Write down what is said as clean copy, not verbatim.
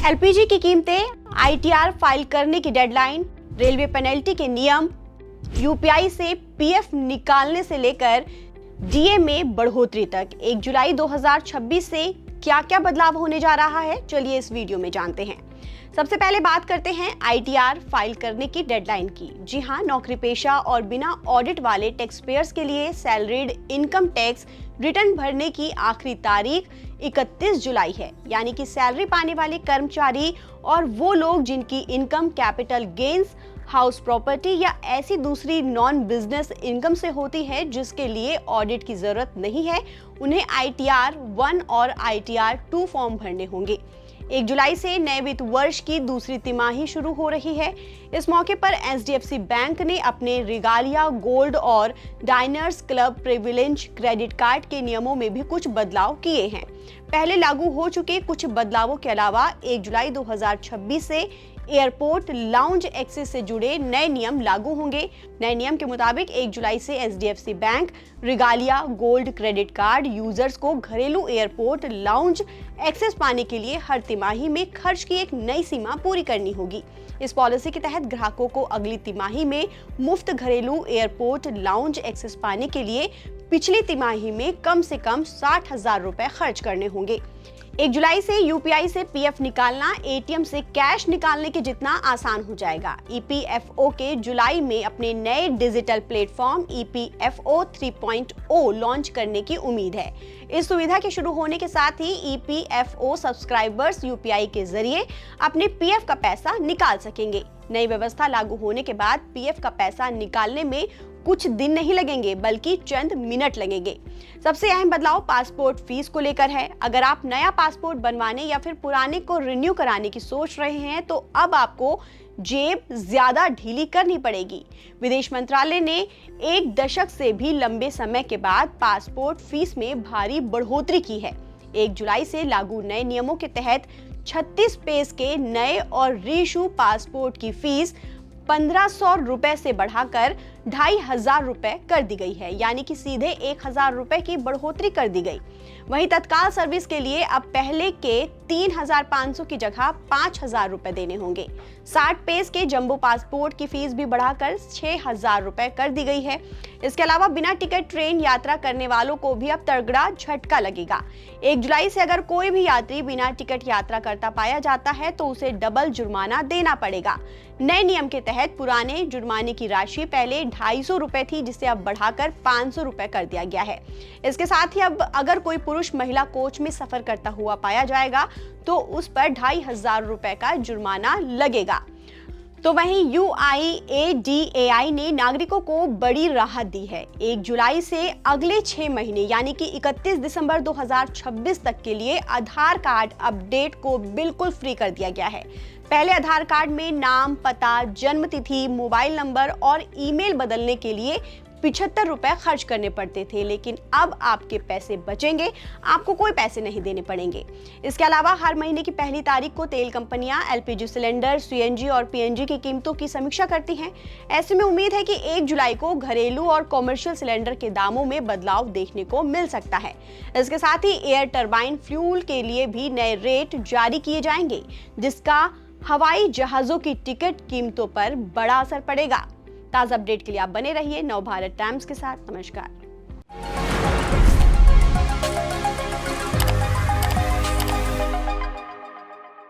LPG की कीमतें, ITR file करने की डेडलाइन, रेलवे पेनल्टी के नियम, यूपीआई से पीएफ निकालने से लेकर डीए में बढ़ोतरी तक 1 जुलाई 2026 से क्या क्या बदलाव होने जा रहा है, चलिए इस वीडियो में जानते हैं। सबसे पहले बात करते हैं आईटीआर फाइल करने की डेडलाइन की। जी हां, नौकरी पेशा और बिना ऑडिट वाले टैक्स पेयर्स के लिए सैलरीड इनकम टैक्स रिटर्न भरने की आखिरी तारीख 31 जुलाई है। यानी कि सैलरी पाने वाले कर्मचारी और वो लोग जिनकी income capital gains, house property या ऐसी दूसरी नॉन बिजनेस इनकम से होती है जिसके लिए ऑडिट की जरूरत नहीं है, उन्हें आईटीआर 1 और आईटीआर 2 फॉर्म भरने होंगे। 1 जुलाई से नए वित्त वर्ष की दूसरी तिमाही शुरू हो रही है। इस मौके पर एचडीएफसी बैंक ने अपने रिगालिया गोल्ड और diners club privilege credit card के नियमों में भी कुछ बदलाव किए हैं। पहले लागू हो चुके कुछ बदलावों के अलावा 1 जुलाई 2026 से एयरपोर्ट लाउंज एक्सेस से जुड़े नए नियम लागू होंगे। नए नियम के मुताबिक 1 जुलाई से HDFC bank regalia gold credit card users को घरेलू एयरपोर्ट लाउंज एक्सेस पाने के लिए हर तिमाही में खर्च की एक नई सीमा पूरी करनी होगी। इस पॉलिसी के तहत ग्राहकों को अगली तिमाही में मुफ्त घरेलू एयरपोर्ट लाउंज एक्सेस पाने के लिए पिछली तिमाही में कम से कम 60,000 रुपए खर्च करने होंगे। 1 जुलाई से यूपीआई से पीएफ निकालना एटीएम से कैश निकालने के जितना आसान हो जाएगा। ईपीएफओ के जुलाई में अपने नए डिजिटल प्लेटफॉर्म ईपीएफओ 3.0 लॉन्च करने की उम्मीद है। इस सुविधा के शुरू होने के साथ ही ईपीएफओ सब्सक्राइबर्स यूपीआई के जरिए अपने पीएफ का पैसा निकाल सकेंगे। नई व्यवस्था लागू होने के बाद पीएफ का पैसा निकालने में कुछ दिन नहीं लगेंगे बल्कि चंद मिनट लगेंगे। सबसे अहम बदलाव पासपोर्ट फीस को लेकर है। अगर आप नया पासपोर्ट बनवाने या फिर पुराने को रिन्यू कराने की सोच रहे हैं तो अब आपको जेब ज्यादा ढीली करनी पड़ेगी। विदेश मंत्रालय ने 1 दशक से भी लंबे समय के बाद पासपोर्ट फीस में भारी बढ़ोतरी की है। 1 जुलाई से लागू नए नियमों के तहत 36 पेज के नए और रीइशू पासपोर्ट की फीस 1500 रुपए से बढ़ाकर 2500 रुपए कर दी गई है। यानी कि सीधे 1000 रुपए की बढ़ोतरी कर दी गई। वहीं तत्काल सर्विस के लिए अब पहले के 3500 की जगह 5000 रुपए देने होंगे। 60 पेज के जंबो पासपोर्ट की फीस भी बढ़ाकर 6000 रुपए कर दी गई है। इसके अलावा बिना टिकट ट्रेन यात्रा करने वालों को भी अब तगड़ा झटका लगेगा। 1 जुलाई से अगर कोई भी यात्री बिना टिकट यात्रा करता पाया जाता है तो उसे डबल जुर्माना देना पड़ेगा। नए नियम के तहत पुराने जुर्माने की राशि पहले 250 रुपए थी, जिसे अब बढ़ाकर 500 रुपए कर दिया गया है। इसके साथ ही अब अगर कोई पुरुष महिला कोच में सफर करता हुआ पाया जाएगा तो उस पर 2500 रुपए का जुर्माना लगेगा। तो वहीं यूआईएडीएआई ने नागरिकों को बड़ी राहत दी है। 1 जुलाई से अगले 6 महीने यानी कि 31 दिसंबर 2026 तक के लिए आधार कार्ड अपडेट को बिल्कुल फ्री कर दिया गया है। पहले आधार कार्ड में नाम, पता, जन्म तिथि, मोबाइल नंबर और ईमेल बदलने के लिए 75 रुपए खर्च करने पड़ते थे, लेकिन अब आपके पैसे बचेंगे, आपको कोई पैसे नहीं देने पड़ेंगे। इसके अलावा हर महीने की पहली तारीख को तेल कंपनियां एलपीजी सिलेंडर, सीएनजी और पीएनजी की कीमतों की समीक्षा करती हैं। ऐसे में उम्मीद है कि 1 जुलाई को घरेलू और कॉमर्शियल सिलेंडर के दामों में बदलाव देखने को मिल सकता है। इसके साथ ही एयर टरबाइन फ्यूल के लिए भी नए रेट जारी किए जाएंगे, जिसका हवाई जहाजों की टिकट कीमतों पर बड़ा असर पड़ेगा। ताज़ा अपडेट के लिए आप बने रहिए नवभारत टाइम्स के साथ। नमस्कार।